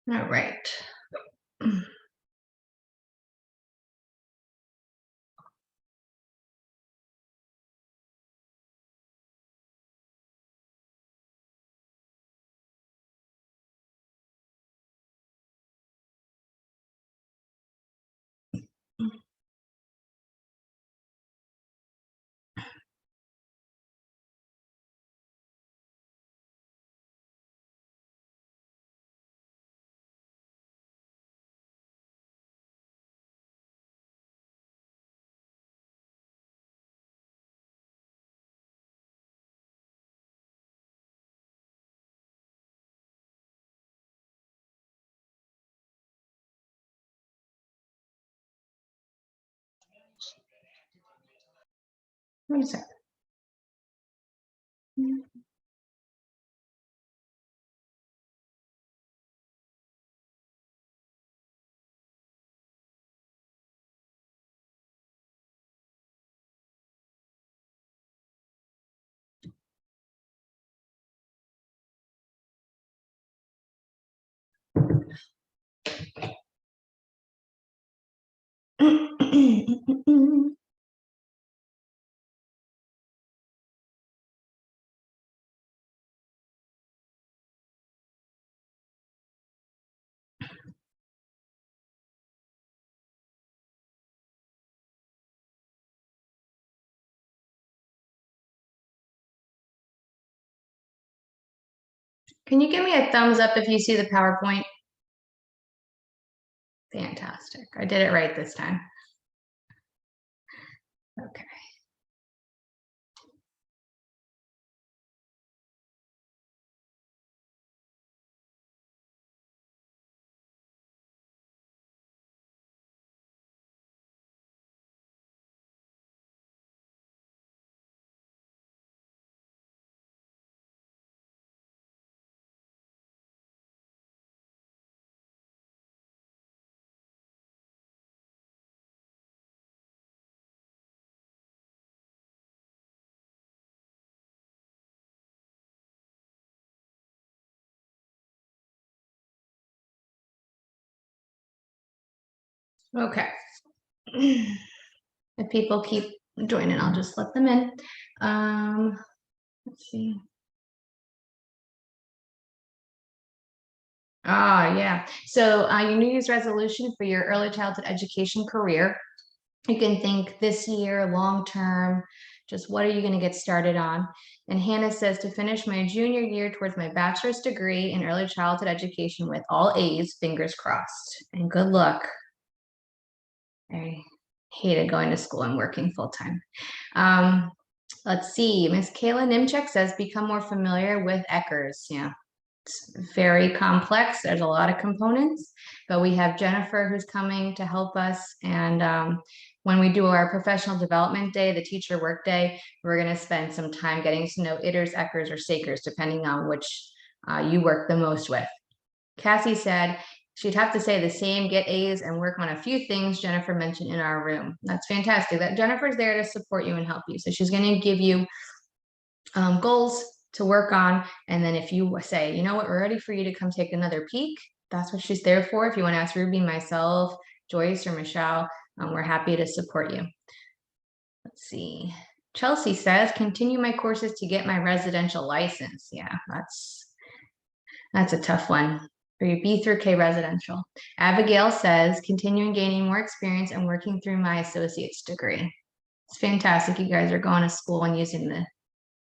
All right. One second. Can you give me a thumbs up if you see the PowerPoint? Fantastic. I did it right this time. Okay. Okay. If people keep joining, I'll just let them in. Let's see. Yeah. So your New Year's resolution for your early childhood education career, you can think this year, long term, just what are you going to get started on? And Hannah says to finish my junior year towards my bachelor's degree in early childhood education with all A's, fingers crossed, and good luck. I hated going to school and working full time. Let's see. Miss Kayla Nimchek says become more familiar with ECHRS. Yeah, it's very complex. There's a lot of components, but we have Jennifer who's coming to help us. And when we do our professional development day, the teacher work day, we're going to spend some time getting to know ITERs, ECHRS, or SAKERS, depending on which you work the most with. Cassie said she'd have to say the same, get A's and work on a few things Jennifer mentioned in our room. That's fantastic. That Jennifer's there to support you and help you. So she's going to give you goals to work on. And then if you say, you know what, we're ready for you to come take another peek, that's what she's there for. If you want to ask Ruby, myself, Joyce, or Michelle, we're happy to support you. Let's see. Chelsea says, continue my courses to get my residential license. Yeah, that's a tough one. for your B through K residential. Abigail says, continuing gaining more experience and working through my associate's degree. It's fantastic. You guys are going to school and using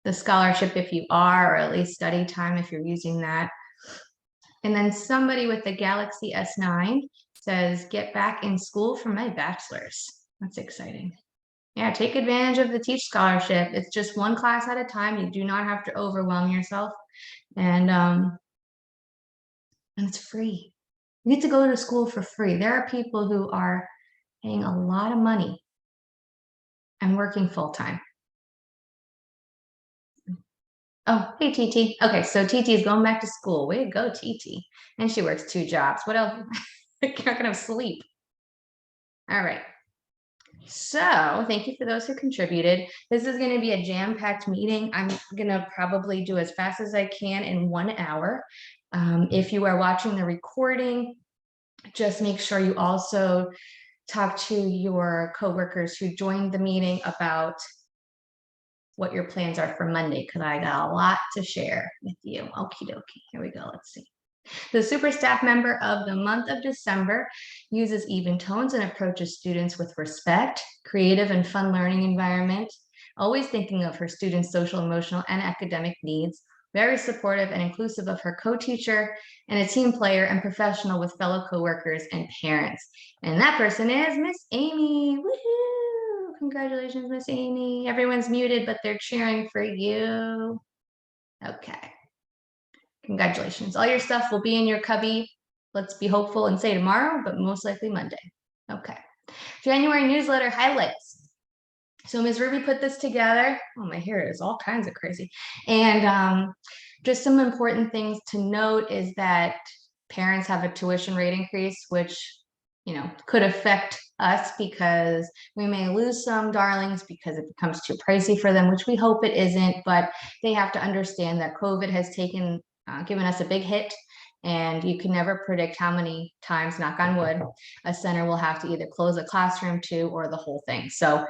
the scholarship if you are, or at least study time if you're using that. And then somebody with the Galaxy S9 says, get back in school for my bachelor's. That's exciting. Yeah, take advantage of the Teach Scholarship. It's just one class at a time. You do not have to overwhelm yourself. And it's free. You get to go to school for free. There are people who are paying a lot of money and working full-time. Oh, hey, TT. Okay, so TT is going back to school. Way to go, TT. And she works 2 jobs. What else? You're not gonna sleep. All right. So thank you for those who contributed. This is going to be a jam-packed meeting. I'm going to probably do as fast as I can in 1 hour. If you are watching the recording, just make sure you also talk to your coworkers who joined the meeting about what your plans are for Monday, because I got a lot to share with you. Okie dokie. Here we go. Let's see. The super staff member of the month of December uses even tones and approaches students with respect, creative and fun learning environment, always thinking of her students' social, emotional, and academic needs, very supportive and inclusive of her co-teacher, and a team player and professional with fellow coworkers and parents. And that person is Miss Amy. Woohoo! Congratulations, Miss Amy. Everyone's muted, but they're cheering for you. Okay. Congratulations. All your stuff will be in your cubby. Let's be hopeful and say tomorrow, but most likely Monday. Okay. January newsletter highlights. So Ms. Ruby put this together. Oh, my hair is all kinds of crazy. And just some important things to note is that parents have a tuition rate increase, which, you know, could affect us because we may lose some darlings because it becomes too pricey for them, which we hope it isn't, but they have to understand that COVID has given us a big hit, and you can never predict how many times, knock on wood, a center will have to either close a classroom to or the whole thing. So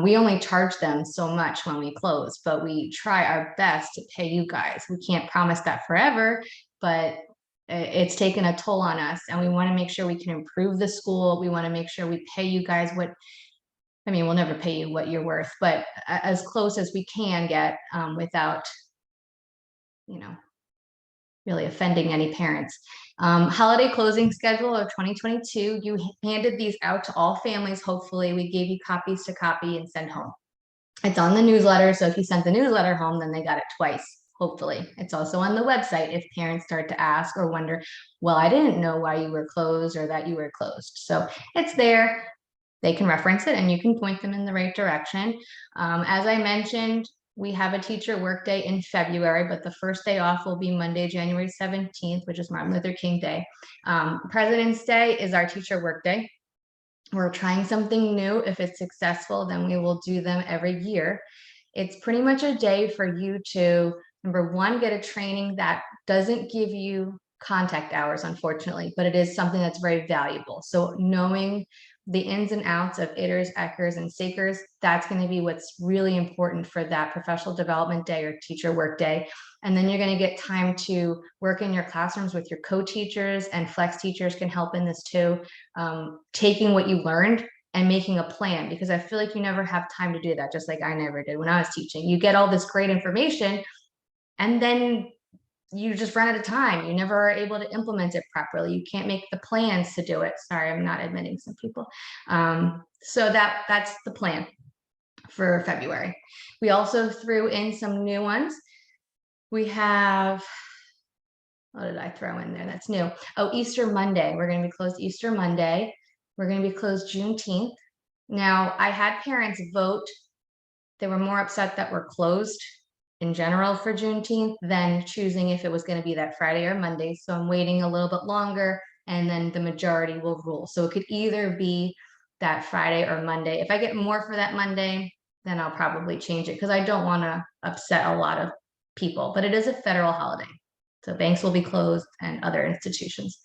we only charge them so much when we close, but we try our best to pay you guys. We can't promise that forever, but it's taken a toll on us, and we want to make sure we can improve the school. We want to make sure we pay you guys what, I mean, we'll never pay you what you're worth, but as close as we can get without, you know, really offending any parents. Holiday closing schedule of 2022. You handed these out to all families. Hopefully we gave you copies to copy and send home. It's on the newsletter. So if you sent the newsletter home, then they got it twice. Hopefully it's also on the website if parents start to ask or wonder, well, I didn't know why you were closed or that you were closed. So it's there. They can reference it and you can point them in the right direction. As I mentioned, we have a teacher workday in February, but the first day off will be Monday, January 17th, which is Martin Luther King Day. President's Day is our teacher workday. We're trying something new. If it's successful, then we will do them every year. It's pretty much a day for you to, number one, get a training that doesn't give you contact hours, unfortunately, but it is something that's very valuable. So knowing the ins and outs of ITers, ECHers, and SACRs, that's going to be what's really important for that professional development day or teacher work day. And then you're going to get time to work in your classrooms with your co-teachers, and flex teachers can help in this too, taking what you learned and making a plan, because I feel like you never have time to do that, just like I never did when I was teaching. You get all this great information and then you just run out of time. You never are able to implement it properly. You can't make the plans to do it. Sorry, I'm not admitting some people. So that's the plan for February. We also threw in some new ones. We have, what did I throw in there that's new? Oh, Easter Monday. We're going to be closed Easter Monday. We're going to be closed Juneteenth. Now, I had parents vote. They were more upset that we're closed in general for Juneteenth than choosing if it was going to be that Friday or Monday. So I'm waiting a little bit longer, and then the majority will rule. So it could either be that Friday or Monday. If I get more for that Monday, then I'll probably change it, because I don't want to upset a lot of people, but it is a federal holiday. So banks will be closed and other institutions.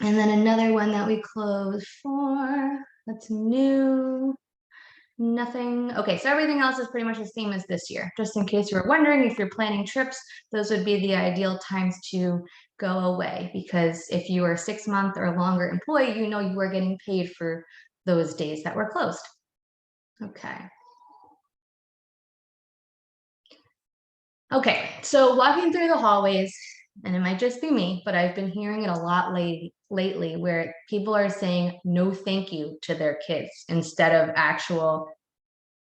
And then another one that we closed for, that's new. Nothing. Okay, so everything else is pretty much the same as this year. Just in case you were wondering, if you're planning trips, those would be the ideal times to go away, because if you are a 6-month or longer employee, you know you are getting paid for those days that were closed. Okay. Okay, so walking through the hallways, and it might just be me, but I've been hearing it a lot lately where people are saying no thank you to their kids instead of actual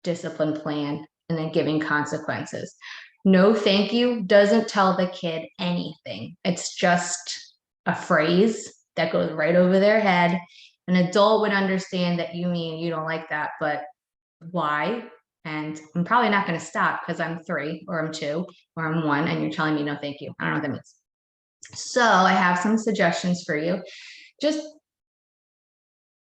discipline plan and then giving consequences. No thank you doesn't tell the kid anything. It's just a phrase that goes right over their head. An adult would understand that you mean you don't like that, but why? And I'm probably not going to stop because I'm 3 or I'm 2 or I'm 1 and you're telling me no thank you. I don't know what that means. So I have some suggestions for you. Just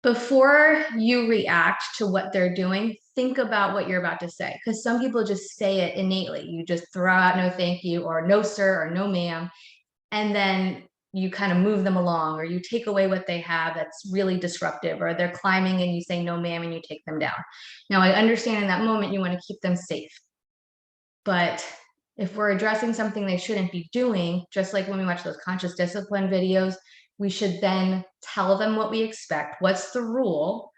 before you react to what they're doing, think about what you're about to say, because some people just say it innately. You just throw out no thank you or no sir or no ma'am, and then you kind of move them along, or you take away what they have that's really disruptive, or they're climbing and you say no ma'am and you take them down. Now I understand in that moment you want to keep them safe, but if we're addressing something they shouldn't be doing, just like when we watch those conscious discipline videos, we should then tell them what we expect, what's the rule,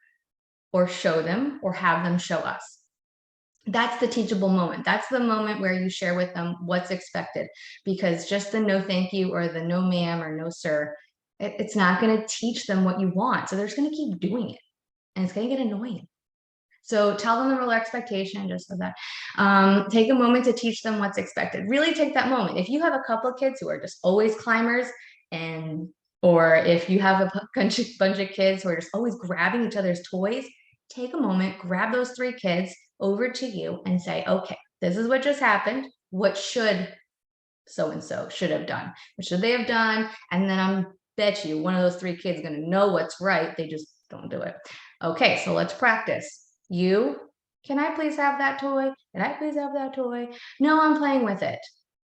or show them, or have them show us. That's the teachable moment. That's the moment where you share with them what's expected, because just the no thank you or the no ma'am or no sir, it's not going to teach them what you want. So they're just going to keep doing it, and it's going to get annoying. So tell them the real expectation, just so that. Take a moment to teach them what's expected. Really take that moment. If you have a couple of kids who are just always climbers, or if you have a bunch of kids who are just always grabbing each other's toys, take a moment, grab those 3 kids over to you and say, okay, this is what just happened. What should so-and-so should have done? What should they have done? And then I bet you one of those 3 kids is going to know what's right. They just don't do it. Okay, so let's practice. Can I please have that toy? Can I please have that toy? No, I'm playing with it.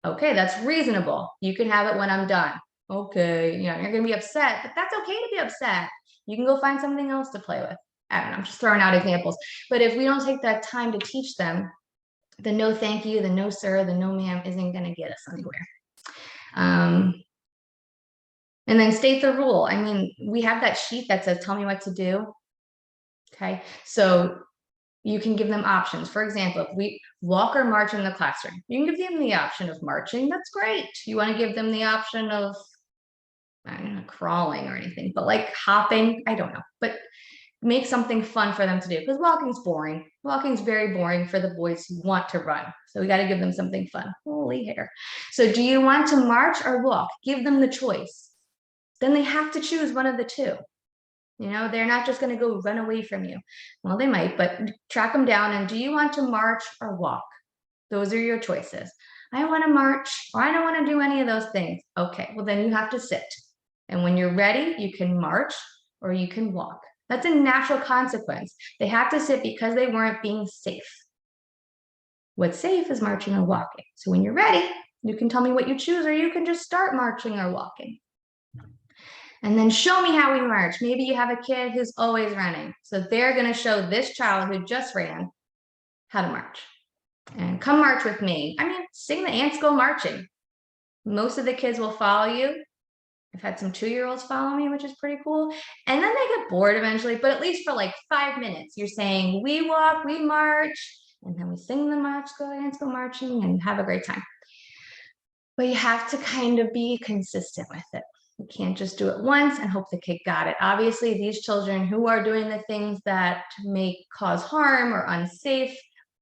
Okay, that's reasonable. You can have it when I'm done. Okay, you're going to be upset, but that's okay to be upset. You can go find something else to play with. I don't know, I'm just throwing out examples. But if we don't take that time to teach them, the no thank you, the no sir, the no ma'am isn't going to get us anywhere. And then state the rule. I mean, we have that sheet that says, tell me what to do. Okay, so you can give them options. For example, if we walk or march in the classroom, you can give them the option of marching. That's great. You want to give them the option of, I don't know, crawling or anything, but like hopping, I don't know, but make something fun for them to do, because walking's boring. Walking's very boring for the boys who want to run. So we got to give them something fun. Holy hair. So do you want to march or walk? Give them the choice. Then they have to choose one of the two. They're not just going to go run away from you. Well, they might, but track them down. And do you want to march or walk? Those are your choices. I want to march, or I don't want to do any of those things. Okay, well, then you have to sit. And when you're ready, you can march or you can walk. That's a natural consequence. They have to sit because they weren't being safe. What's safe is marching or walking. So when you're ready, you can tell me what you choose, or you can just start marching or walking. And then show me how we march. Maybe you have a kid who's always running. So they're going to show this child who just ran how to march. And come march with me. I mean, sing the Ants Go Marching. Most of the kids will follow you. I've had some 2-year-olds follow me, which is pretty cool. And then they get bored eventually, but at least for like 5 minutes, you're saying, we walk, we march, and then we sing the march, go Ants Go Marching, and have a great time. But you have to kind of be consistent with it. You can't just do it once and hope the kid got it. Obviously, these children who are doing the things that may cause harm or unsafe,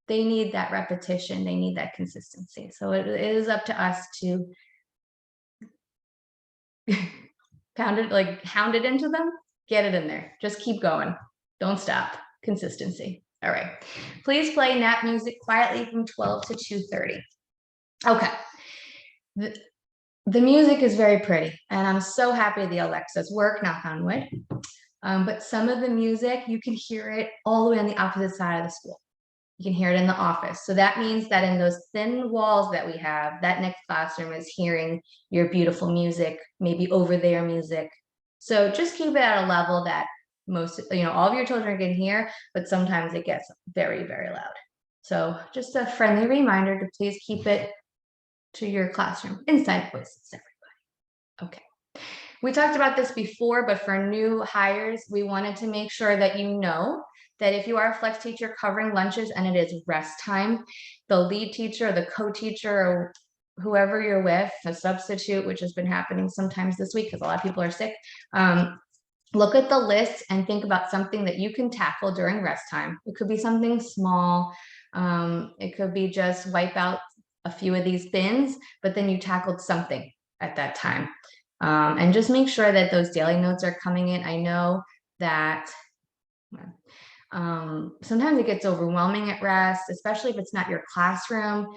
they need that repetition. They need that consistency. So it is up to us to hound it into them, get it in there. Just keep going. Don't stop. Consistency. All right. Please play nap music quietly from 12 to 2:30. Okay. The music is very pretty, and I'm so happy the Alexas work, knock on wood. But some of the music, you can hear it all the way on the opposite side of the school. You can hear it in the office. So that means that in those thin walls that we have, that next classroom is hearing your beautiful music, maybe over their music. So just keep it at a level that all of your children can hear, but sometimes it gets very, very loud. So just a friendly reminder to please keep it to your classroom inside voices, everybody. Okay. We talked about this before, but for new hires, we wanted to make sure that you know that if you are a flex teacher covering lunches and it is rest time, the lead teacher, the co-teacher, or whoever you're with, a substitute, which has been happening sometimes this week because a lot of people are sick, look at the list and think about something that you can tackle during rest time. It could be something small. It could be just wipe out a few of these bins, but then you tackled something at that time. And just make sure that those daily notes are coming in. I know that sometimes it gets overwhelming at rest, especially if it's not your classroom.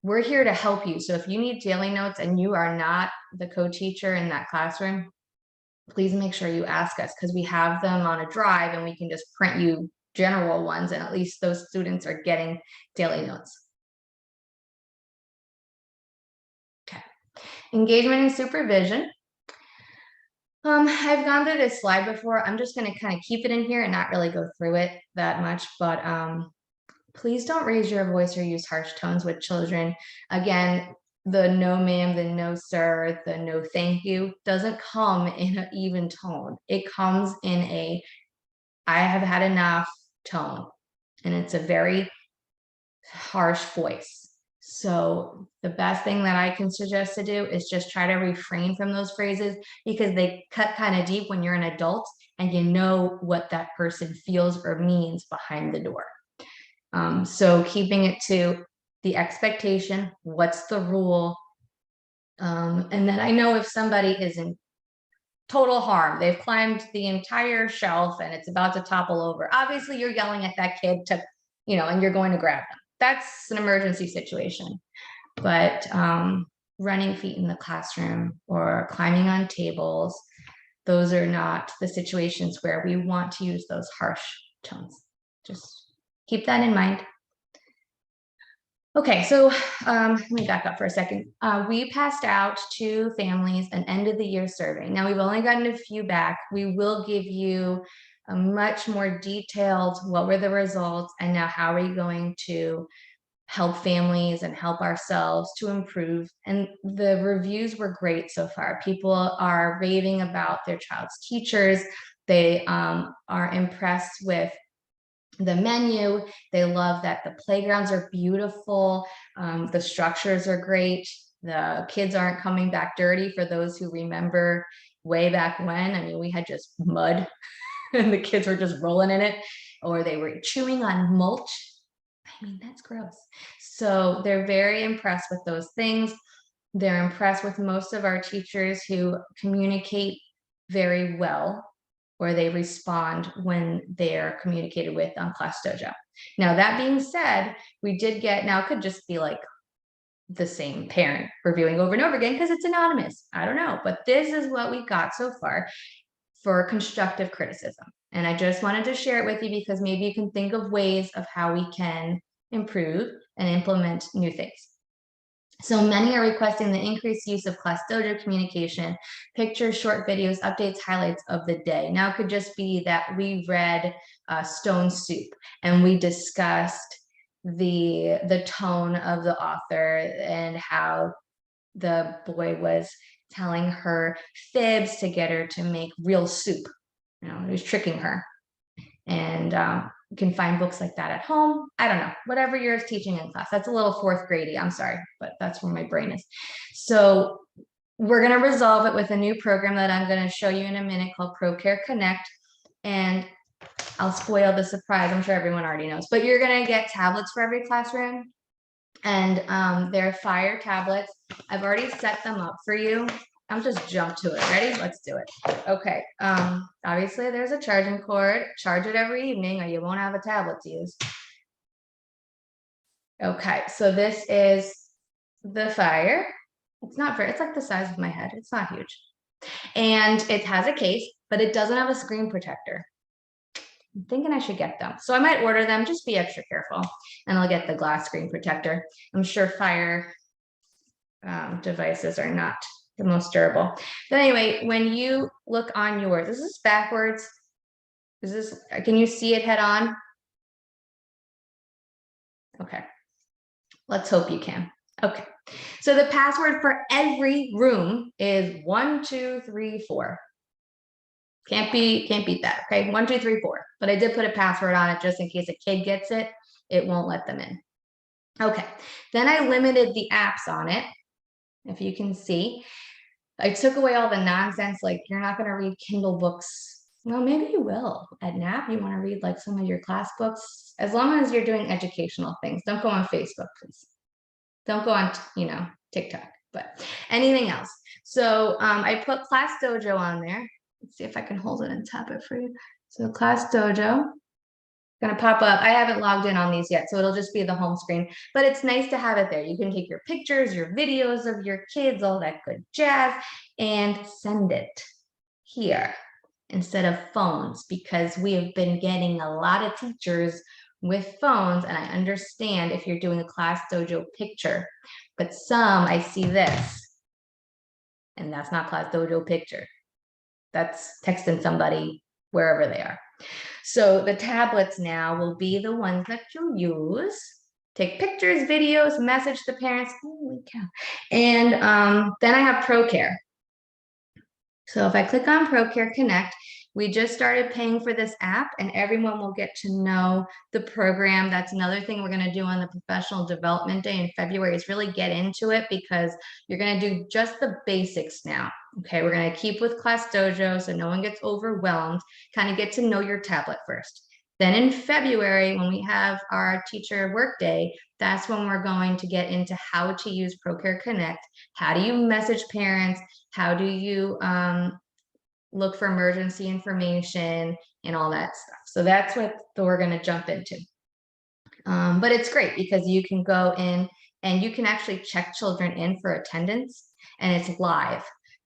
We're here to help you. So if you need daily notes and you are not the co-teacher in that classroom, please make sure you ask us, because we have them on a drive and we can just print you general ones, and at least those students are getting daily notes. Okay. Engagement and supervision. I've gone through this slide before. I'm just going to kind of keep it in here and not really go through it that much, but please don't raise your voice or use harsh tones with children. Again, the no ma'am, the no sir, the no thank you doesn't come in an even tone. It comes in a I have had enough tone, and it's a very harsh voice. So the best thing that I can suggest to do is just try to refrain from those phrases, because they cut kind of deep when you're an adult and you know what that person feels or means behind the door. So keeping it to the expectation, what's the rule? And then I know if somebody is in total harm, they've climbed the entire shelf and it's about to topple over, obviously you're yelling at that kid to, and you're going to grab them. That's an emergency situation. But running feet in the classroom or climbing on tables, those are not the situations where we want to use those harsh tones. Just keep that in mind. Okay, so let me back up for a second. We passed out to families an end of the year survey. Now we've only gotten a few back. We will give you a much more detailed, what were the results, and now how are you going to help families and help ourselves to improve. And the reviews were great so far. People are raving about their child's teachers. They are impressed with the menu. They love that the playgrounds are beautiful. The structures are great. The kids aren't coming back dirty, for those who remember way back when. I mean, we had just mud and the kids were just rolling in it, or they were chewing on mulch. I mean, that's gross. So they're very impressed with those things. They're impressed with most of our teachers who communicate very well, or they respond when they're communicated with on Class Dojo. Now, that being said, we did get, now it could just be like the same parent reviewing over and over again because it's anonymous. I don't know, but this is what we got so far for constructive criticism. And I just wanted to share it with you because maybe you can think of ways of how we can improve and implement new things. So many are requesting the increased use of Class Dojo communication, pictures, short videos, updates, highlights of the day. Now it could just be that we read Stone Soup and we discussed the tone of the author and how the boy was telling her fibs to get her to make real soup. He was tricking her. And you can find books like that at home. I don't know, whatever you're teaching in class. That's a little fourth grade-y, I'm sorry, but that's where my brain is. So we're going to resolve it with a new program that I'm going to show you in a minute called ProCare Connect. And I'll spoil the surprise. I'm sure everyone already knows, but you're going to get tablets for every classroom. And they're Fire tablets. I've already set them up for you. I'll just jump to it. Ready? Let's do it. Okay. Obviously there's a charging cord. Charge it every evening or you won't have a tablet to use. Okay, so this is the Fire. It's not very, it's like the size of my head. It's not huge. And it has a case, but it doesn't have a screen protector. I'm thinking I should get them. So I might order them, just be extra careful, and I'll get the glass screen protector. I'm sure Fire devices are not the most durable. But anyway, when you look on yours, this is backwards. Can you see it head on? Okay. Let's hope you can. Okay. So the password for every room is 1, 2, 3, 4. Can't beat that. Okay, 1, 2, 3, 4. But I did put a password on it just in case a kid gets it. It won't let them in. Okay, then I limited the apps on it. If you can see, I took away all the nonsense, like you're not going to read Kindle books. Well, maybe you will at NAP. You want to read like some of your class books, as long as you're doing educational things. Don't go on Facebook, please. Don't go on, TikTok, but anything else. So I put Class Dojo on there. Let's see if I can hold it and tap it for you. So Class Dojo. Gonna pop up. I haven't logged in on these yet, so it'll just be the home screen, but it's nice to have it there. You can take your pictures, your videos of your kids, all that good jazz, and send it here instead of phones, because we have been getting a lot of teachers with phones, and I understand if you're doing a Class Dojo picture, but some, I see this, and that's not Class Dojo picture. That's texting somebody wherever they are. So the tablets now will be the ones that you'll use. Take pictures, videos, message the parents. Holy cow. And then I have ProCare. So if I click on ProCare Connect, we just started paying for this app, and everyone will get to know the program. That's another thing we're going to do on the professional development day in February, is really get into it, because you're going to do just the basics now. Okay, we're going to keep with Class Dojo so no one gets overwhelmed. Kind of get to know your tablet first. Then in February, when we have our teacher work day, that's when we're going to get into how to use ProCare Connect. How do you message parents? How do you look for emergency information and all that stuff? So that's what we're going to jump into. But it's great because you can go in and you can actually check children in for attendance, and it's live.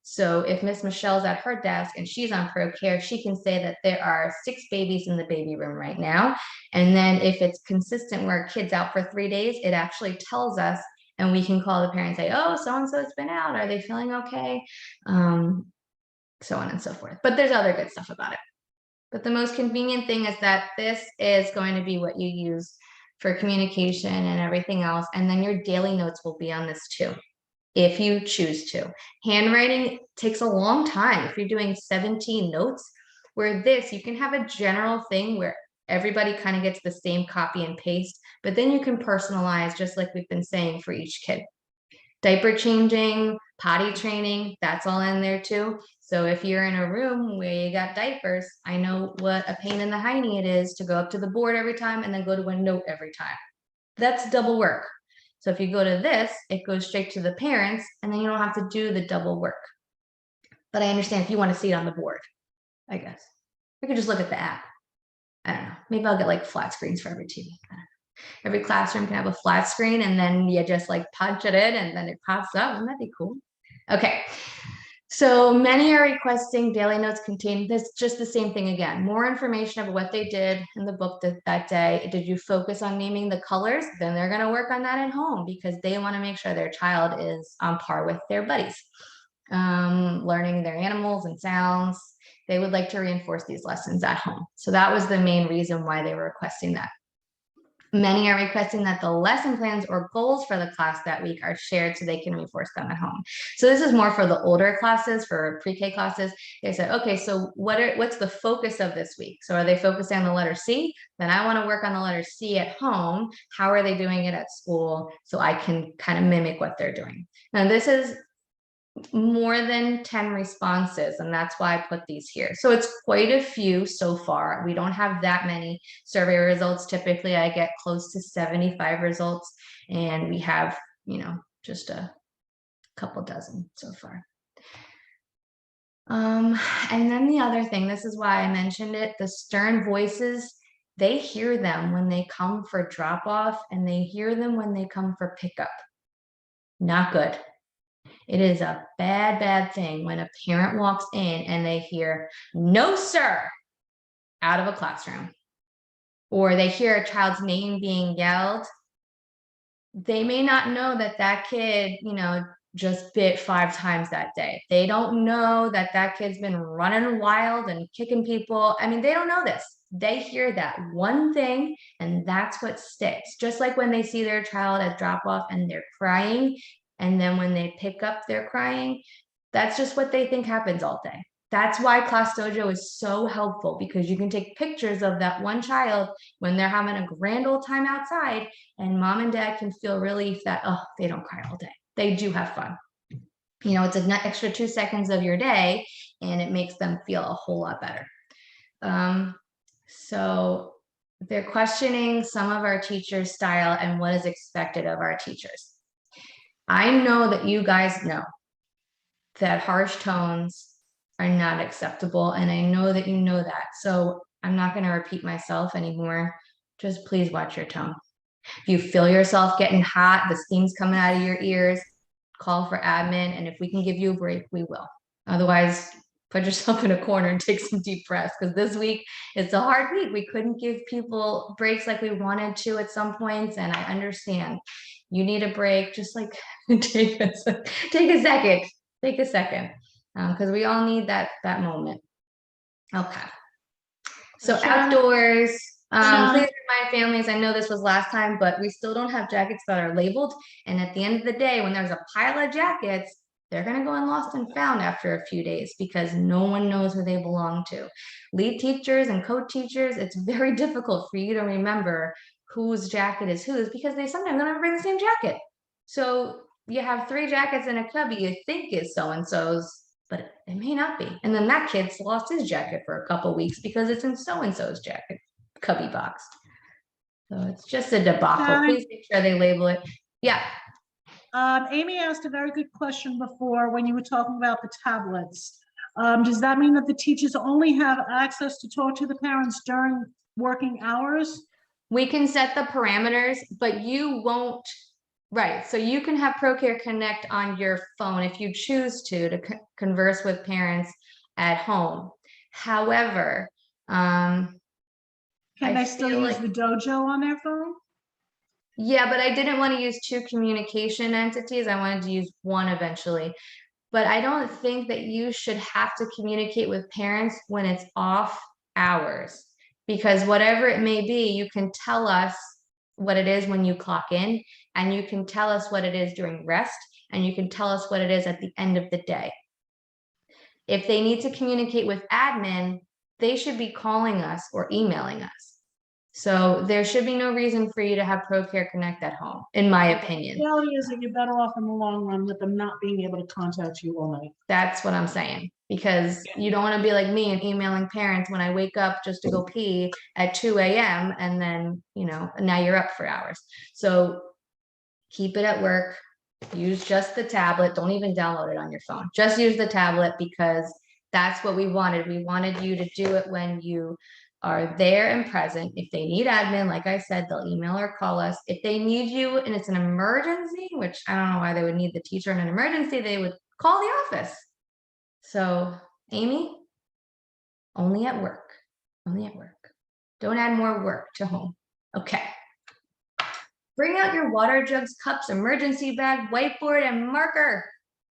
So if Miss Michelle's at her desk and she's on ProCare, she can say that there are 6 babies in the baby room right now. And then if it's consistent where a kid's out for 3 days, it actually tells us, and we can call the parent and say, oh, so-and-so's been out. Are they feeling okay? So on and so forth. But there's other good stuff about it. But the most convenient thing is that this is going to be what you use for communication and everything else. And then your daily notes will be on this too, if you choose to. Handwriting takes a long time if you're doing 17 notes, where this, you can have a general thing where everybody kind of gets the same copy and paste, but then you can personalize, just like we've been saying, for each kid. Diaper changing, potty training, that's all in there too. So if you're in a room where you got diapers, I know what a pain in the hiney it is to go up to the board every time and then go to a note every time. That's double work. So if you go to this, it goes straight to the parents, and then you don't have to do the double work. But I understand if you want to see it on the board, I guess. You could just look at the app. I don't know. Maybe I'll get like flat screens for every TV. I don't know. Every classroom can have a flat screen, and then you just like punch it in and then it pops up. Wouldn't that be cool? Okay. So many are requesting daily notes contain this, just the same thing again. More information about what they did in the book that day. Did you focus on naming the colors? Then they're going to work on that at home, because they want to make sure their child is on par with their buddies. Learning their animals and sounds. They would like to reinforce these lessons at home. So that was the main reason why they were requesting that. Many are requesting that the lesson plans or goals for the class that week are shared so they can reinforce them at home. So this is more for the older classes, for pre-K classes. They said, okay, so what's the focus of this week? So are they focusing on the letter C? Then I want to work on the letter C at home. How are they doing it at school? So I can kind of mimic what they're doing. Now this is more than 10 responses, and that's why I put these here. So it's quite a few so far. We don't have that many survey results. Typically I get close to 75 results, and we have, just a couple dozen so far. And then the other thing, this is why I mentioned it, the stern voices, they hear them when they come for drop off, and they hear them when they come for pickup. Not good. It is a bad, bad thing when a parent walks in and they hear, "No, sir," out of a classroom, or they hear a child's name being yelled. They may not know that that kid, just bit 5 times that day. They don't know that that kid's been running wild and kicking people. I mean, they don't know this. They hear that one thing, and that's what sticks. Just like when they see their child at drop off and they're crying, And then when they pick up their crying, that's just what they think happens all day. That's why Class Dojo is so helpful, because you can take pictures of that one child when they're having a grand old time outside, and mom and dad can feel relief that, oh, they don't cry all day. They do have fun. You know, it's an extra 2 seconds of your day, and it makes them feel a whole lot better. So they're questioning some of our teachers' style and what is expected of our teachers. I know that you guys know that harsh tones are not acceptable, and I know that you know that. So I'm not going to repeat myself anymore. Just please watch your tone. If you feel yourself getting hot, the steam's coming out of your ears, call for admin, and if we can give you a break, we will. Otherwise, put yourself in a corner and take some deep breaths, because this week it's a hard week. We couldn't give people breaks like we wanted to at some points, and I understand you need a break. Just like take a second, because we all need that moment. Okay. So outdoors, please remind families, I know this was last time, but we still don't have jackets that are labeled. And at the end of the day, when there's a pile of jackets, they're going to go in lost and found after a few days, because no one knows who they belong to. Lead teachers and co-teachers, it's very difficult for you to remember whose jacket is whose, because they sometimes don't ever bring the same jacket. So you have 3 jackets in a cubby you think is so-and-so's, but it may not be. And then that kid's lost his jacket for a couple weeks because it's in so-and-so's jacket cubby box. So it's just a debacle. Please make sure they label it. Yeah. Amy asked a very good question before when you were talking about the tablets. Does that mean that the teachers only have access to talk to the parents during working hours? We can set the parameters, but you won't. Right. So you can have ProCare Connect on your phone if you choose to converse with parents at home. However, can they still use the dojo on their phone? Yeah, but I didn't want to use 2 communication entities. I wanted to use one eventually. But I don't think that you should have to communicate with parents when it's off hours, because whatever it may be, you can tell us what it is when you clock in, and you can tell us what it is during rest, and you can tell us what it is at the end of the day. If they need to communicate with admin, they should be calling us or emailing us. So there should be no reason for you to have ProCare Connect at home, in my opinion. The reality is that you're better off in the long run with them not being able to contact you all night. That's what I'm saying, because you don't want to be like me and emailing parents when I wake up just to go pee at 2 a.m. and then, you know, now you're up for hours. So keep it at work. Use just the tablet. Don't even download it on your phone. Just use the tablet, because that's what we wanted. We wanted you to do it when you are there and present. If they need admin, like I said, they'll email or call us. If they need you and it's an emergency, which I don't know why they would need the teacher in an emergency, they would call the office. So Amy, only at work. Only at work. Don't add more work to home. Okay. Bring out your water jugs, cups, emergency bag, whiteboard, and marker.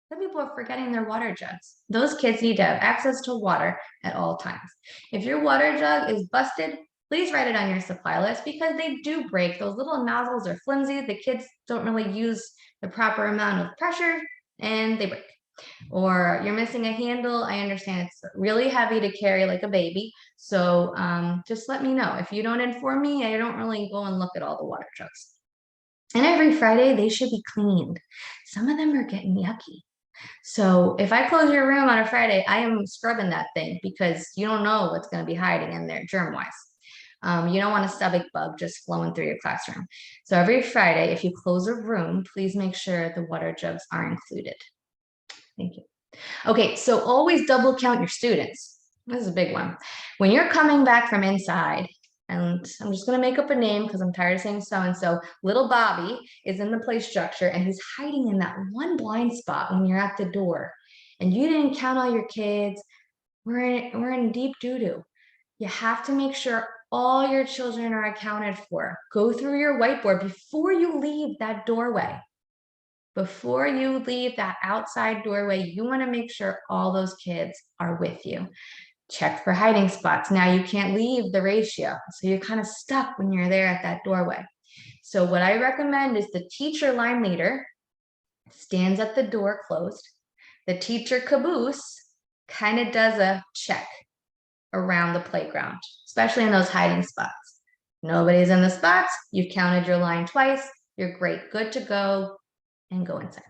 Some people are forgetting their water jugs. Those kids need to have access to water at all times. If your water jug is busted, please write it on your supply list, because they do break. Those little nozzles are flimsy. The kids don't really use the proper amount of pressure and they break. Or you're missing a handle. I understand it's really heavy to carry like a baby. So just let me know. If you don't inform me, I don't really go and look at all the water jugs. And every Friday, they should be cleaned. Some of them are getting yucky. So if I close your room on a Friday, I am scrubbing that thing, because you don't know what's going to be hiding in there germ-wise. You don't want a stomach bug just flowing through your classroom. So every Friday, if you close a room, please make sure the water jugs are included. Thank you. Okay, so always double count your students. This is a big one. When you're coming back from inside, and I'm just going to make up a name because I'm tired of saying so-and-so, little Bobby is in the play structure, and he's hiding in that one blind spot when you're at the door, and you didn't count all your kids. We're in deep doo-doo. You have to make sure all your children are accounted for. Go through your whiteboard before you leave that doorway. Before you leave that outside doorway, you want to make sure all those kids are with you. Check for hiding spots. Now you can't leave the ratio, so you're kind of stuck when you're there at that doorway. So what I recommend is the teacher line leader stands at the door closed. The teacher caboose kind of does a check around the playground, especially in those hiding spots. Nobody's in the spots. You've counted your line twice. You're great, good to go, and go inside.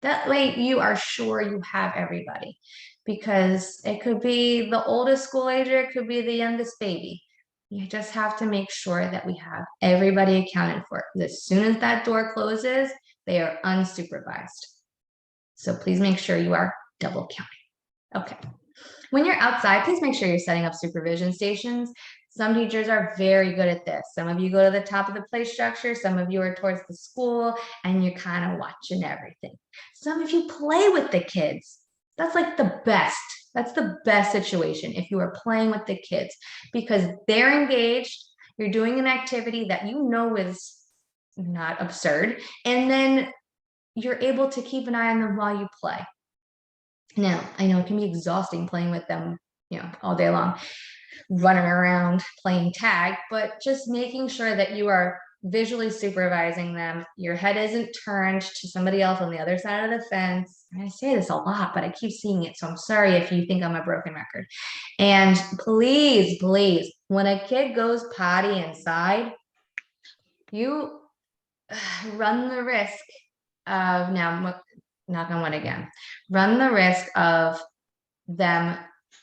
That way you are sure you have everybody, because it could be the oldest school ager, it could be the youngest baby. You just have to make sure that we have everybody accounted for. As soon as that door closes, they are unsupervised. So please make sure you are double counting. Okay. When you're outside, please make sure you're setting up supervision stations. Some teachers are very good at this. Some of you go to the top of the play structure. Some of you are towards the school and you're kind of watching everything. Some of you play with the kids. That's like the best. That's the best situation if you are playing with the kids, because they're engaged. You're doing an activity that you know is not absurd. And then you're able to keep an eye on them while you play. Now, I know it can be exhausting playing with them, all day long, running around playing tag, but just making sure that you are visually supervising them. Your head isn't turned to somebody else on the other side of the fence. I say this a lot, but I keep seeing it, so I'm sorry if you think I'm a broken record. And please, please, when a kid goes potty inside, you run the risk of, now, knock on wood again, run the risk of them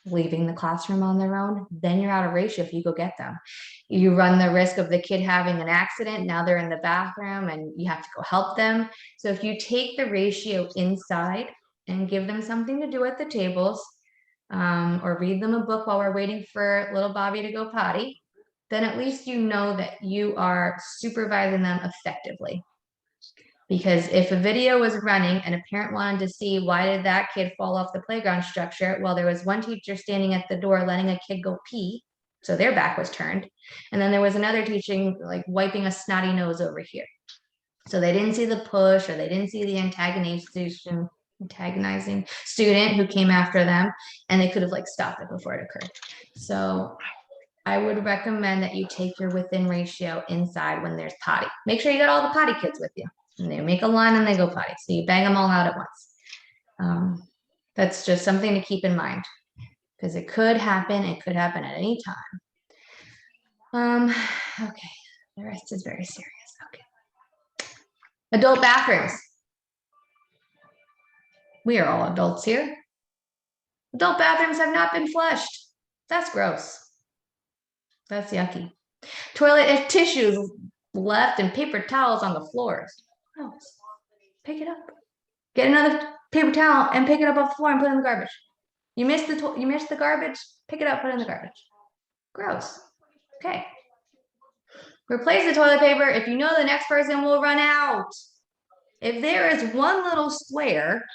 leaving the classroom on their own. Then you're out of ratio if you go get them. You run the risk of the kid having an accident. Now they're in the bathroom and you have to go help them. So if you take the ratio inside and give them something to do at the tables, or read them a book while we're waiting for little Bobby to go potty, then at least you know that you are supervising them effectively. Because if a video was running and a parent wanted to see why did that kid fall off the playground structure, well, there was one teacher standing at the door letting a kid go pee, so their back was turned, and then there was another teaching, like wiping a snotty nose over here, so they didn't see the push, or they didn't see the antagonizing student who came after them, and they could have stopped it before it occurred. So I would recommend that you take your within ratio inside when there's potty. Make sure you got all the potty kids with you. And they make a line and they go potty. So you bang them all out at once. That's just something to keep in mind, because it could happen. It could happen at any time. Okay, the rest is very serious. Okay. Adult bathrooms. We are all adults here. Adult bathrooms have not been flushed. That's gross. That's yucky. Toilet tissues left and paper towels on the floors. Oh, pick it up. Get another paper towel and pick it up off the floor and put it in the garbage. You missed the garbage. Pick it up, put it in the garbage. Gross. Okay. Replace the toilet paper if you know the next person will run out. If there is one little square,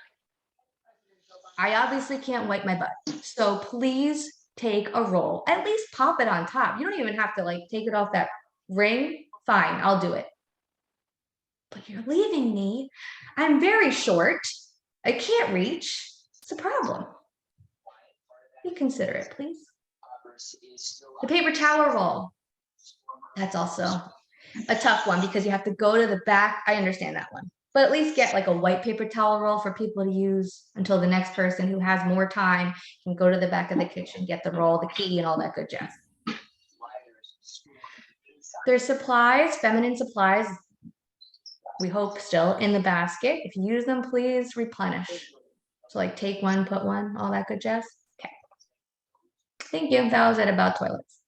I obviously can't wipe my butt. So please take a roll. At least pop it on top. You don't even have to take it off that ring. Fine, I'll do it. But you're leaving me. I'm very short. I can't reach. It's a problem. Be considerate, please. The paper towel roll. That's also a tough one because you have to go to the back. I understand that one. But at least get a white paper towel roll for people to use until the next person who has more time can go to the back of the kitchen, get the roll, the key, and all that good jazz. There's supplies, feminine supplies, we hope still in the basket. If you use them, please replenish. So take one, put one, all that good jazz. Okay. Thank you. That was it about toilets.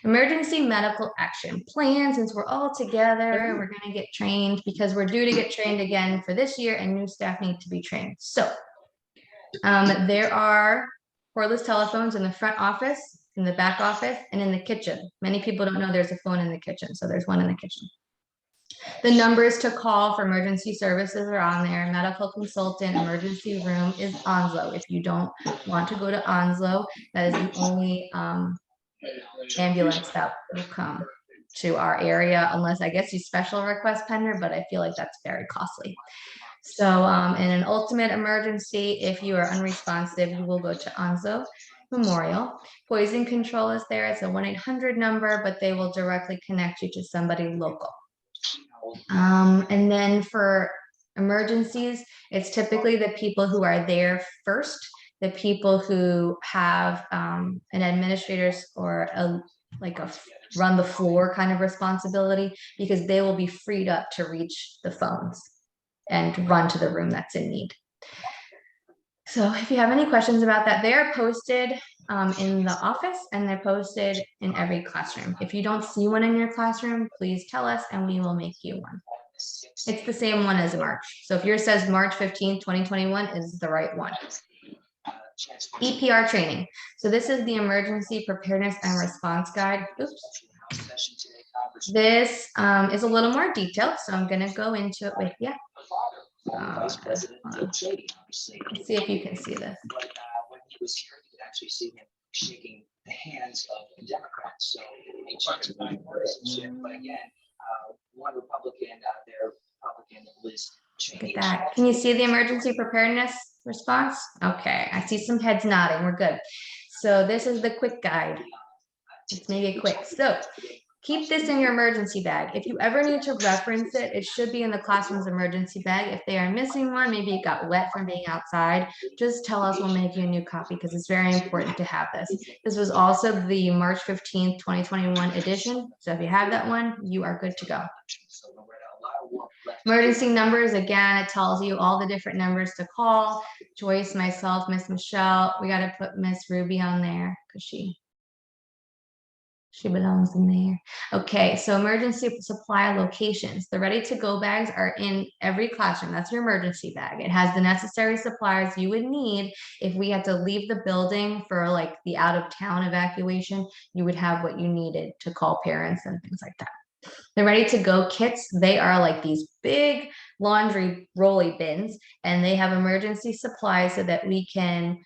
Emergency medical action plan. Since we're all together, we're going to get trained because we're due to get trained again for this year and new staff need to be trained. So there are cordless telephones in the front office, in the back office, and in the kitchen. Many people don't know there's a phone in the kitchen, so there's one in the kitchen. The numbers to call for emergency services are on there. Medical consultant, emergency room is Onslow. If you don't want to go to Onslow, that is the only ambulance that will come to our area, unless I guess you special request Pender, but I feel like that's very costly. So in an ultimate emergency, if you are unresponsive, you will go to Onslow Memorial. Poison control is there. It's a 1-800 number, but they will directly connect you to somebody local. And then for emergencies, it's typically the people who are there first, the people who have an administrator's or a run the floor kind of responsibility, because they will be freed up to reach the phones and run to the room that's in need. So if you have any questions about that, they are posted in the office, and they're posted in every classroom. If you don't see one in your classroom, please tell us and we will make you one. It's the same one as March. So if yours says March 15th, 2021 is the right one. EPR training. So this is the Emergency Preparedness and Response Guide. Oops. This is a little more detailed, so I'm going to go into it with you. Let's see if you can see this. But when he was here, you could actually see him shaking the hands of the Democrats. So a chance of bipartisanship. But again, one Republican, their Republican Liz Look at that. Can you see the emergency preparedness response? Okay, I see some heads nodding. We're good. So this is the quick guide. Let's make it quick. So keep this in your emergency bag. If you ever need to reference it, it should be in the classroom's emergency bag. If they are missing one, maybe it got wet from being outside, just tell us, we'll make you a new copy, because it's very important to have this. This was also the March 15th, 2021 edition. So if you have that one, you are good to go. Emergency numbers, again, it tells you all the different numbers to call. Joyce, myself, Miss Michelle. We got to put Miss Ruby on there because she belongs in there. Okay, so emergency supply locations. The ready-to-go bags are in every classroom. That's your emergency bag. It has the necessary supplies you would need if we had to leave the building for like the out-of-town evacuation. You would have what you needed to call parents and things like that. The ready-to-go kits, they are like these big laundry rolly bins, and they have emergency supplies so that we can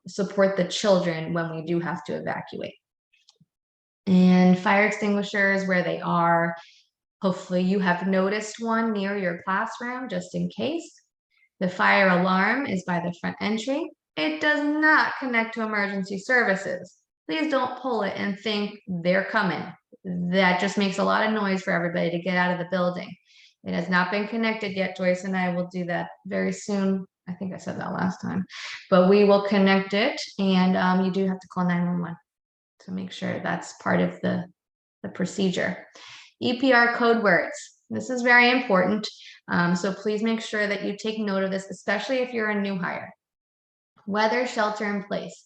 support the children when we do have to evacuate. And fire extinguishers, where they are. Hopefully you have noticed one near your classroom just in case. The fire alarm is by the front entry. It does not connect to emergency services. Please don't pull it and think they're coming. That just makes a lot of noise for everybody to get out of the building. It has not been connected yet. Joyce and I will do that very soon. I think I said that last time, but we will connect it, and you do have to call 911. So make sure that's part of the procedure. EPR code words. This is very important. So please make sure that you take note of this, especially if you're a new hire. Weather, shelter in place.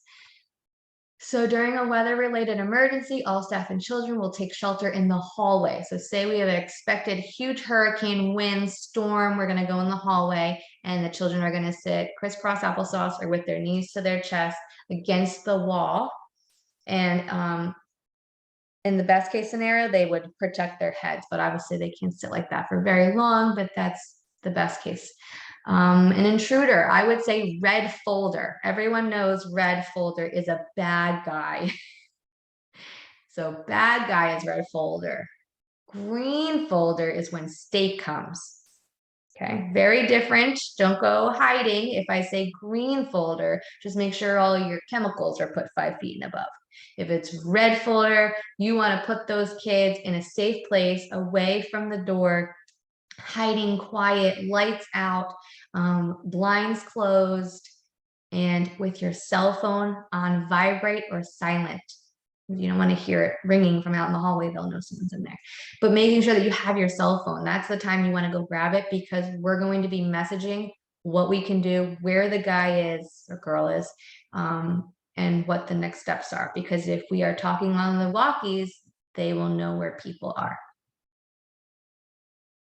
So during a weather-related emergency, all staff and children will take shelter in the hallway. So say we have an expected huge hurricane, wind, storm, we're gonna go in the hallway, and the children are gonna sit crisscross applesauce or with their knees to their chest against the wall. And in the best case scenario, they would protect their heads, but obviously they can't sit like that for very long, but that's the best case. An intruder, I would say red folder. Everyone knows red folder is a bad guy. So bad guy is red folder. Green folder is when state comes. Okay, very different. Don't go hiding. If I say green folder, just make sure all your chemicals are put 5 feet and above. If it's red folder, you want to put those kids in a safe place away from the door, hiding quiet, lights out, blinds closed, and with your cell phone on vibrate or silent. You don't want to hear it ringing from out in the hallway, they'll know someone's in there. But making sure that you have your cell phone, that's the time you want to go grab it, because we're going to be messaging what we can do, where the guy is or girl is, and what the next steps are. Because if we are talking on the walkies, they will know where people are.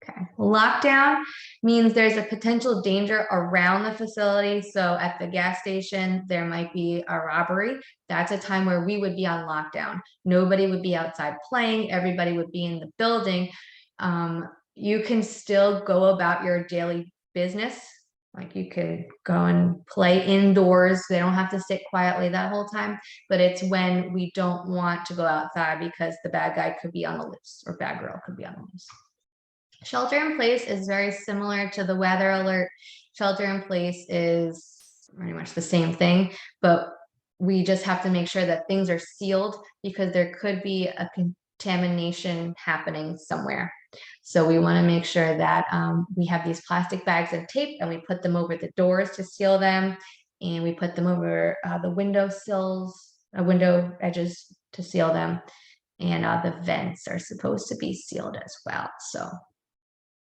Okay, lockdown means there's a potential danger around the facility. So at the gas station, there might be a robbery. That's a time where we would be on lockdown. Nobody would be outside playing. Everybody would be in the building. You can still go about your daily business. Like you can go and play indoors. They don't have to sit quietly that whole time, but it's when we don't want to go outside because the bad guy could be on the loose or bad girl could be on the loose. Shelter in place is very similar to the weather alert. Shelter in place is pretty much the same thing, but we just have to make sure that things are sealed because there could be contamination happening somewhere. So we want to make sure that we have these plastic bags of tape and we put them over the doors to seal them. And we put them over the window sills, window edges to seal them. And the vents are supposed to be sealed as well. So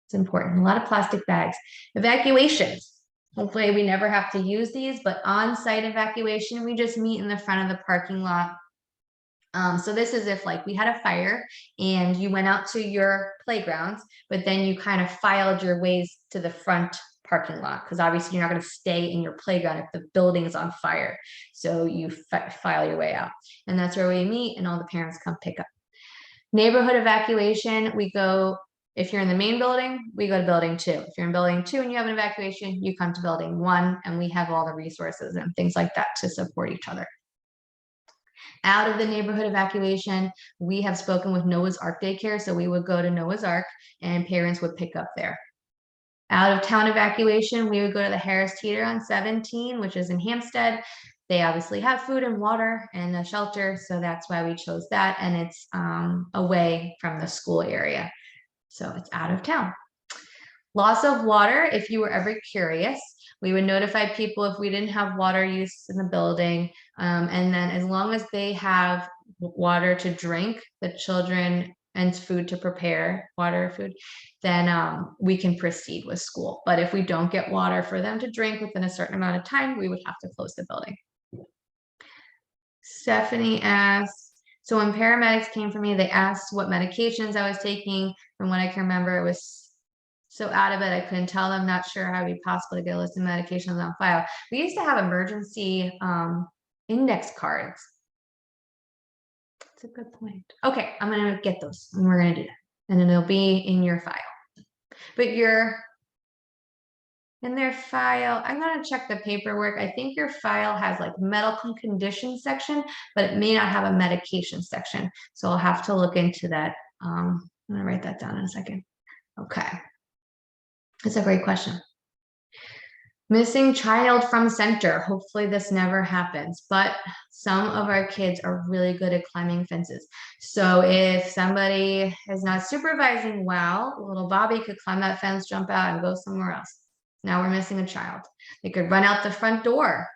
it's important. A lot of plastic bags. Evacuations. Hopefully we never have to use these, but on-site evacuation, we just meet in the front of the parking lot. So this is if like we had a fire and you went out to your playgrounds, but then you kind of filed your ways to the front parking lot, because obviously you're not going to stay in your playground if the building is on fire. So you file your way out, and that's where we meet and all the parents come pick up. Neighborhood evacuation, we go, if you're in the main building, we go to building 2. If you're in building 2 and you have an evacuation, you come to building 1, and we have all the resources and things like that to support each other. Out of the neighborhood evacuation, we have spoken with Noah's Ark Daycare, so we would go to Noah's Ark and parents would pick up there. Out of town evacuation, we would go to the Harris Teeter on 17, which is in Hampstead. They obviously have food and water and a shelter, so that's why we chose that, and it's away from the school area, so it's out of town. Loss of water, if you were ever curious, we would notify people if we didn't have water use in the building, and then as long as they have water to drink, the children, and food to prepare, water, food, then we can proceed with school. But if we don't get water for them to drink within a certain amount of time, we would have to close the building. Stephanie asks, so when paramedics came for me, they asked what medications I was taking. From what I can remember, it was so out of it, I couldn't tell them. Not sure how it'd be possible to get a list of medications on file. We used to have emergency index cards. That's a good point. Okay, I'm gonna get those and we're gonna do that. And then they'll be in your file. But you're in their file, I'm gonna check the paperwork. I think your file has like medical condition section, but it may not have a medication section. So I'll have to look into that. I'm gonna write that down in a second. Okay. That's a great question. Missing child from center. Hopefully this never happens, but some of our kids are really good at climbing fences. So if somebody is not supervising well, little Bobby could climb that fence, jump out, and go somewhere else. Now we're missing a child. They could run out the front door.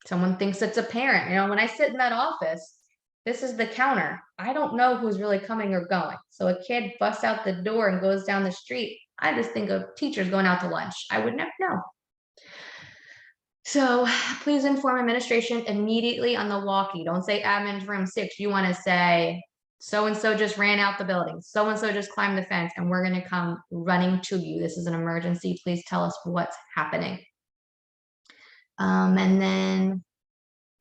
Someone thinks it's a parent. You know, when I sit in that office, this is the counter. I don't know who's really coming or going. So a kid busts out the door and goes down the street. I just think of teachers going out to lunch. I would never know. So please inform administration immediately on the walkie. Don't say admin's room 6. You want to say so-and-so just ran out the building. So-and-so just climbed the fence and we're going to come running to you. This is an emergency. Please tell us what's happening. And then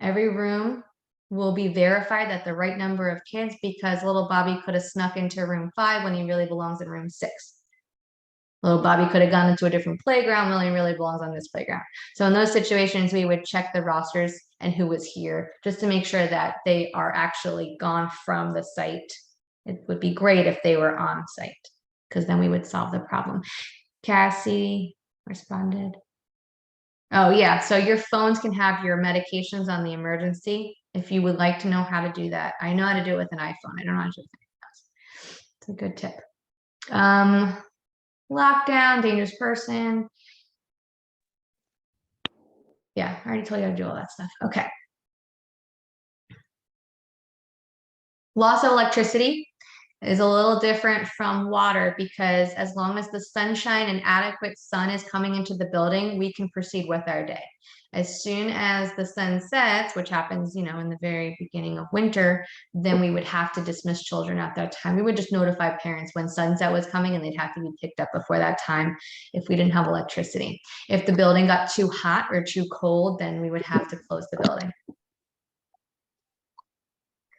every room will be verified that the right number of kids, because little Bobby could have snuck into room 5 when he really belongs in room 6. Little Bobby could have gone into a different playground when he really belongs on this playground. So in those situations, we would check the rosters and who was here just to make sure that they are actually gone from the site. It would be great if they were on site, because then we would solve the problem. Cassie responded. Oh yeah, so your phones can have your medications on the emergency if you would like to know how to do that. I know how to do it with an iPhone. I don't know how to do it with anything else. It's a good tip. Lockdown, dangerous person. Yeah, I already told you how to do all that stuff. Okay. Loss of electricity is a little different from water, because as long as the sunshine and adequate sun is coming into the building, we can proceed with our day. As soon as the sun sets, which happens, you know, in the very beginning of winter, then we would have to dismiss children at that time. We would just notify parents when sunset was coming, and they'd have to be picked up before that time if we didn't have electricity. If the building got too hot or too cold, then we would have to close the building.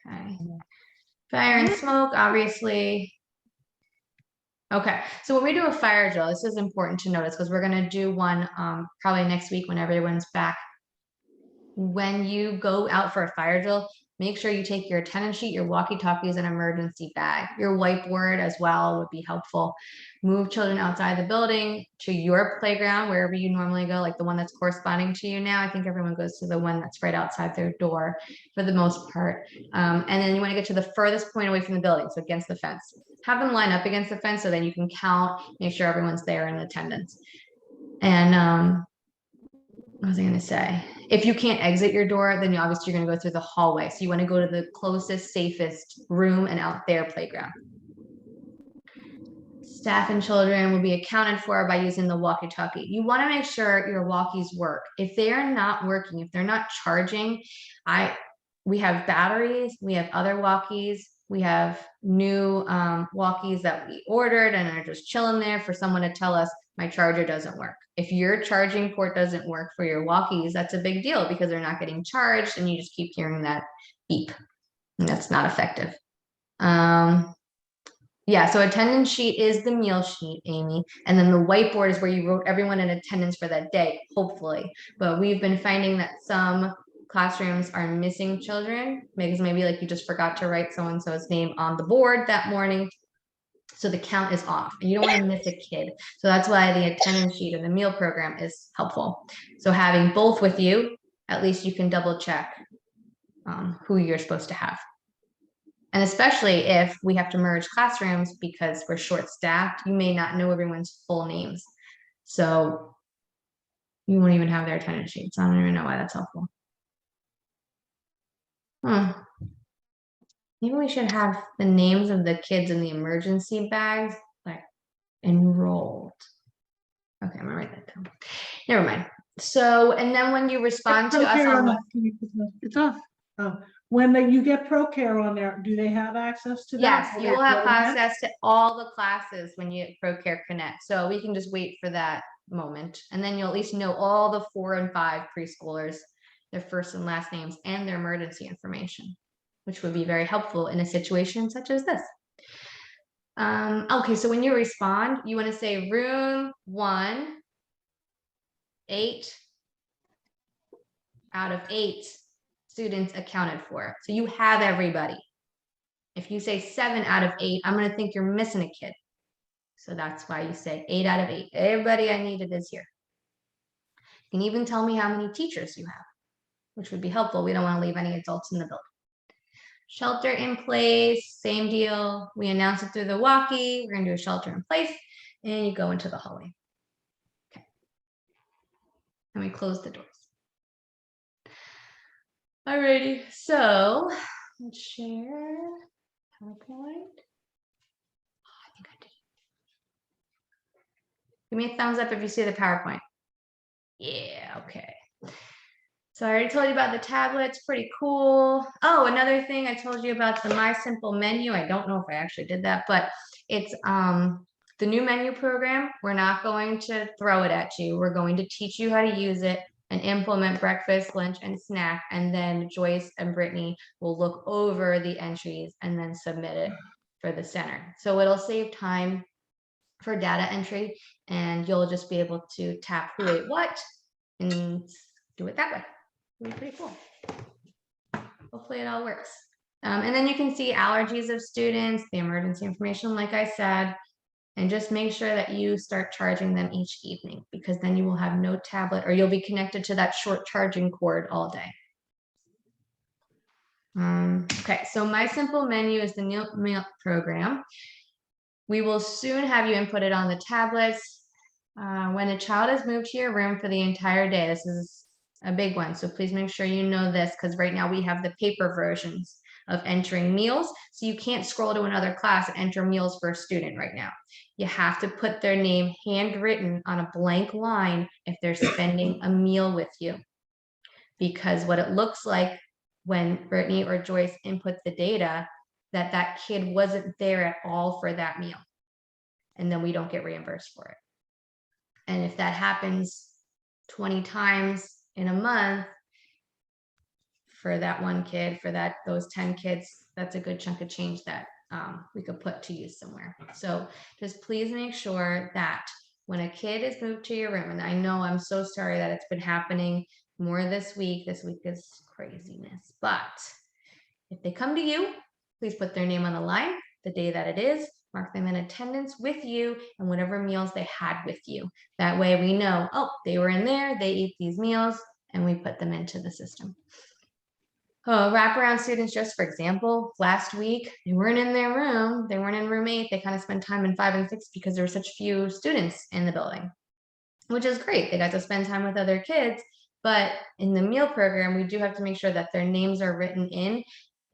Okay. Fire and smoke, obviously. Okay, so when we do a fire drill, this is important to notice because we're going to do one probably next week when everyone's back. When you go out for a fire drill, Make sure you take your attendance sheet, your walkie-talkies, and emergency bag. Your whiteboard as well would be helpful. Move children outside the building to your playground, wherever you normally go, like the one that's corresponding to you now. I think everyone goes to the one that's right outside their door for the most part. And then you want to get to the furthest point away from the building, so against the fence. Have them line up against the fence so then you can count, make sure everyone's there in attendance. And what was I going to say? If you can't exit your door, then obviously you're going to go through the hallway. So you want to go to the closest, safest room and out their playground. Staff and children will be accounted for by using the walkie-talkie. You want to make sure your walkies work. If they are not working, if they're not charging, we have batteries, we have other walkies, we have new walkies that we ordered and are just chilling there for someone to tell us my charger doesn't work. If your charging port doesn't work for your walkies, that's a big deal because they're not getting charged and you just keep hearing that beep. And that's not effective. Yeah, so attendance sheet is the meal sheet, Amy. And then the whiteboard is where you wrote everyone in attendance for that day, hopefully. But we've been finding that some classrooms are missing children because maybe like you just forgot to write so-and-so's name on the board that morning. So the count is off and you don't want to miss a kid. So that's why the attendance sheet or the meal program is helpful. So having both with you, at least you can double check who you're supposed to have. And especially if we have to merge classrooms because we're short-staffed, you may not know everyone's full names. So you won't even have their attendance sheets. I don't even know why that's helpful. Maybe we should have the names of the kids in the emergency bags like enrolled. Okay, I'm gonna write that down. Never mind. So, and then when you respond to us on the, It's off. Oh, when you get ProCare on there, do they have access to that? yes, you will have access to all the classes when you get ProCare Connect. So we can just wait for that moment. And then you'll at least know all the 4 and 5 preschoolers, their first and last names and their emergency information, which would be very helpful in a situation such as this. Okay, so when you respond, you want to say room 1, 8 out of 8 students accounted for. So you have everybody. If you say 7 out of 8, I'm going to think you're missing a kid. So that's why you say 8 out of 8. Everybody I needed is here. You can even tell me how many teachers you have, which would be helpful. We don't want to leave any adults in the building. Shelter in place, same deal. We announce it through the walkie. We're going to do a shelter in place, and you go into the hallway. Okay. And we close the doors. Alrighty, so let's share PowerPoint. I think I did. Give me a thumbs up if you see the PowerPoint. Yeah, okay. So I already told you about the tablets, pretty cool. Oh, another thing I told you about the My Simple menu. I don't know if I actually did that, but it's the new menu program. We're not going to throw it at you. We're going to teach you how to use it and implement breakfast, lunch, and snack. And then Joyce and Brittany will look over the entries and then submit it for the center. So it'll save time for data entry and you'll just be able to tap who ate what and do it that way. It'll be pretty cool. Hopefully it all works. And then you can see allergies of students, the emergency information, like I said, and just make sure that you start charging them each evening because then you will have no tablet or you'll be connected to that short charging cord all day. Okay, so My Simple Menu is the new meal program. We will soon have you input it on the tablets. When a child is moved to your room for the entire day, this is a big one. So please make sure you know this because right now we have the paper versions of entering meals. So you can't scroll to another class and enter meals for a student right now. You have to put their name handwritten on a blank line if they're spending a meal with you. Because what it looks like when Brittany or Joyce input the data, that kid wasn't there at all for that meal. And then we don't get reimbursed for it. And if that happens 20 times in a month for that one kid, for those 10 kids, that's a good chunk of change that we could put to use somewhere. So just please make sure that when a kid is moved to your room, and I know I'm so sorry that it's been happening more this week is craziness, but If they come to you, please put their name on the line, the day that it is, mark them in attendance with you and whatever meals they had with you. That way we know, oh, they were in there, they ate these meals, and we put them into the system. Wraparound students, just for example, last week, they weren't in their room, they weren't in room 8, they kind of spent time in 5 and 6 because there were such few students in the building, which is great. They got to spend time with other kids, but in the meal program, we do have to make sure that their names are written in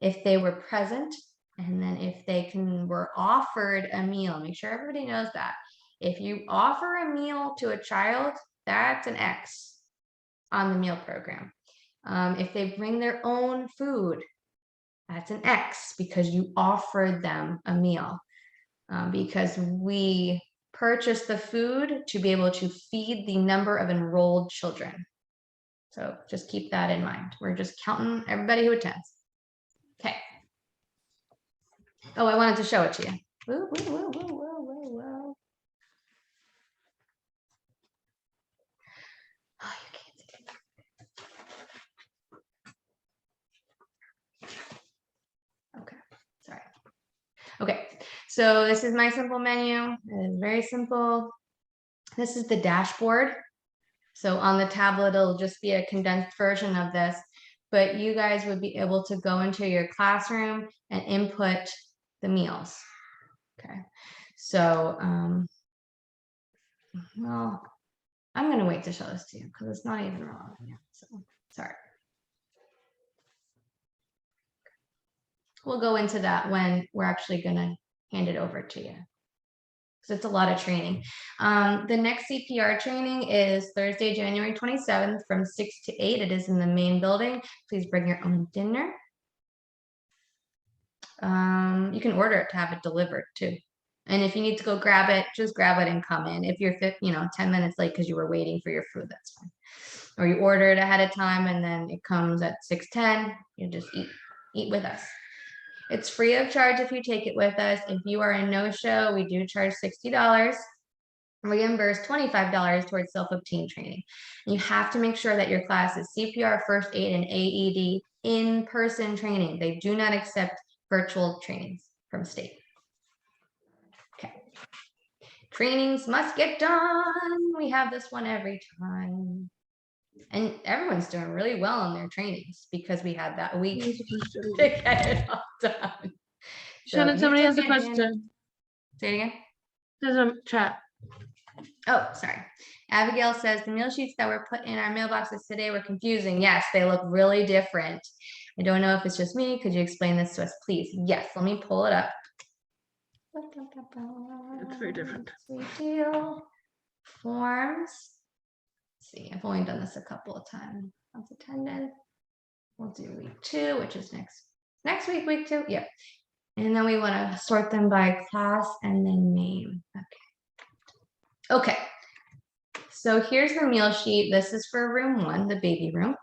if they were present, and then if they were offered a meal. Make sure everybody knows that. If you offer a meal to a child, that's an X on the meal program. If they bring their own food, that's an X because you offered them a meal. Because we purchase the food to be able to feed the number of enrolled children. So just keep that in mind. We're just counting everybody who attends. Okay. Oh, I wanted to show it to you. Whoa, whoa, whoa, whoa, whoa, whoa, whoa. Oh, you can't see it. Okay, sorry. Okay, so this is my simple menu. It is very simple. This is the dashboard. So on the tablet, it'll just be a condensed version of this, but you guys would be able to go into your classroom and input the meals. Okay, so, well, I'm gonna wait to show this to you because it's not even wrong yet, so sorry. We'll go into that when we're actually gonna hand it over to you. So it's a lot of training. The next CPR training is Thursday, January 27th from 6 to 8. It is in the main building. Please bring your own dinner. You can order it to have it delivered too. And if you need to go grab it, just grab it and come in. If you're 10 minutes late because you were waiting for your food, that's fine. Or you order it ahead of time and then it comes at 6:10, you just eat with us. It's free of charge if you take it with us. If you are a no-show, we do charge $60. Reimburse $25 towards self-obtained training. You have to make sure that your class is CPR, first aid, and AED in-person training. They do not accept virtual trainings from state. Okay. Trainings must get done. We have this one every time. And everyone's doing really well on their trainings because we had that week to get it all done. Shannon, So somebody you has a took it, question. Hannah. Say it again. There's a chat. Oh, sorry. Abigail says the meal sheets that were put in our mailboxes today were confusing. Yes, they look really different. I don't know if it's just me. Could you explain this to us, please? Yes, let me pull it up. It's very different. Sweet deal. Forms. Let's see, I've only done this a couple of times. Class attendance. We'll do week 2, which is next week, week 2. Yep. And then we want to sort them by class and then name. Okay. So here's the meal sheet. This is for room 1, the baby room.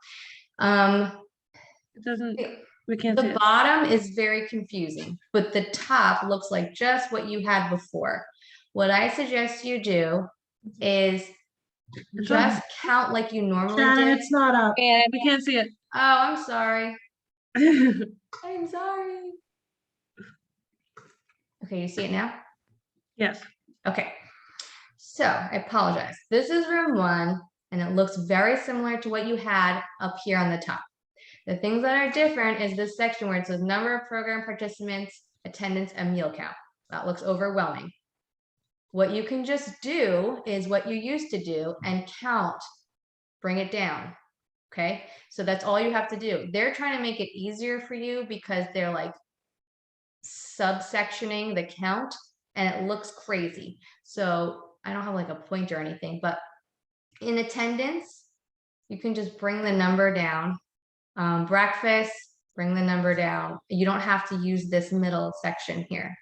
It doesn't, we can't see The it. bottom is very confusing, but the top looks like just what you had before. What I suggest you do is just count like you normally Shannon, did. it's not up. We can't see it. Oh, I'm sorry. I'm sorry. Okay, you see it now? Yes. Okay. So I apologize. This is room 1, and it looks very similar to what you had up here on the top. The things that are different is this section where it says number of program participants, attendance, and meal count. That looks overwhelming. What you can just do is what you used to do and count, bring it down. Okay, so that's all you have to do. They're trying to make it easier for you because they're like subsectioning the count and it looks crazy. So I don't have like a pointer or anything, but in attendance, you can just bring the number down. Breakfast, bring the number down. You don't have to use this middle section here.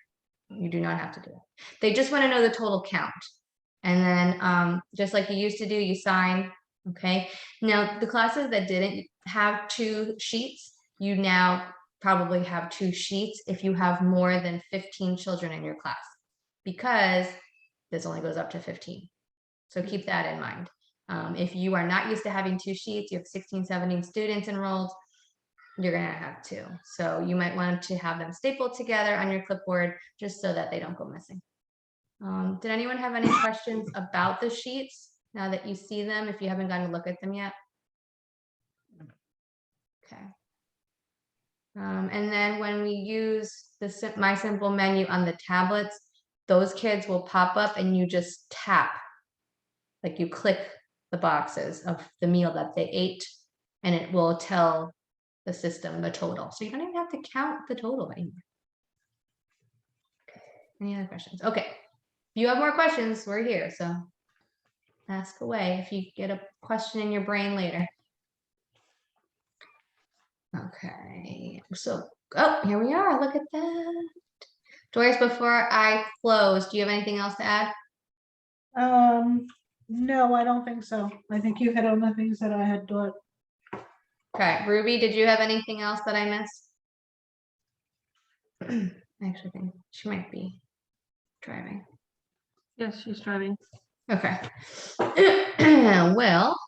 You do not have to do it. They just want to know the total count. And then just like you used to do, you sign. Okay. Now the classes that didn't have 2 sheets, you now probably have 2 sheets if you have more than 15 children in your class, because this only goes up to 15. So keep that in mind. If you are not used to having 2 sheets, you have 16, 17 students enrolled, you're gonna have two. So you might want to have them stapled together on your clipboard just so that they don't go missing. Did anyone have any questions about the sheets now that you see them, if you haven't gotten to look at them yet? Okay. And then when we use the My Simple menu on the tablets, those kids will pop up and you just tap, like you click the boxes of the meal that they ate, and it will tell the system the total. So you don't even have to count the total anymore. Okay. Any other questions? Okay. If you have more questions, we're here. So ask away if you get a question in your brain later. Okay. So, oh, here we are. Look at that. Doris, before I close, do you have anything else to add? No, I don't think so. I think you hit on the things that I had thought. Okay, Ruby, did you have anything else that I missed? I actually think she might be driving. Yes, she's driving. Okay. Well,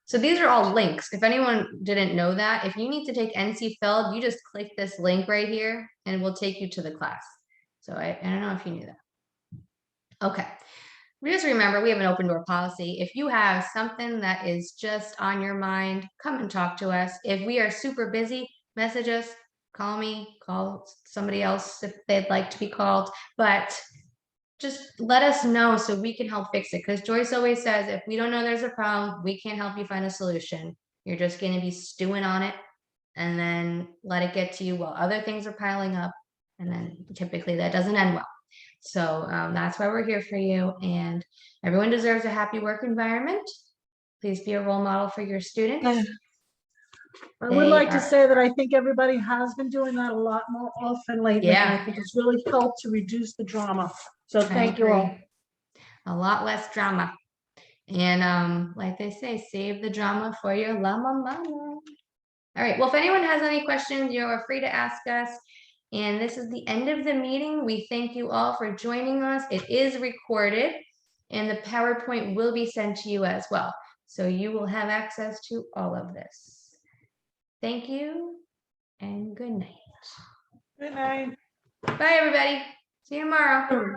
so these are all links. If anyone didn't know that, if you need to take NC Feld, you just click this link right here and it will take you to the class. So I don't know if you knew that. Okay. Just remember, we have an open door policy. If you have something that is just on your mind, come and talk to us. If we are super busy, message us, call me, call somebody else if they'd like to be called, but just let us know so we can help fix it. Because Joyce always says, if we don't know there's a problem, we can't help you find a solution. You're just going to be stewing on it and then let it get to you while other things are piling up. And then typically that doesn't end well. So that's why we're here for you. And everyone deserves a happy work environment. Please be a role model for your students. I would like to say that I think everybody has been doing that a lot more often lately. Yeah. And I think it's really helped to reduce the drama. So thank you all. A lot less drama. And like they say, save the drama for your llama mama. All right. Well, if anyone has any questions, you're free to ask us. And this is the end of the meeting. We thank you all for joining us. It is recorded and the PowerPoint will be sent to you as well. So you will have access to all of this. Thank you and good night. Good night. Bye, everybody. See you tomorrow.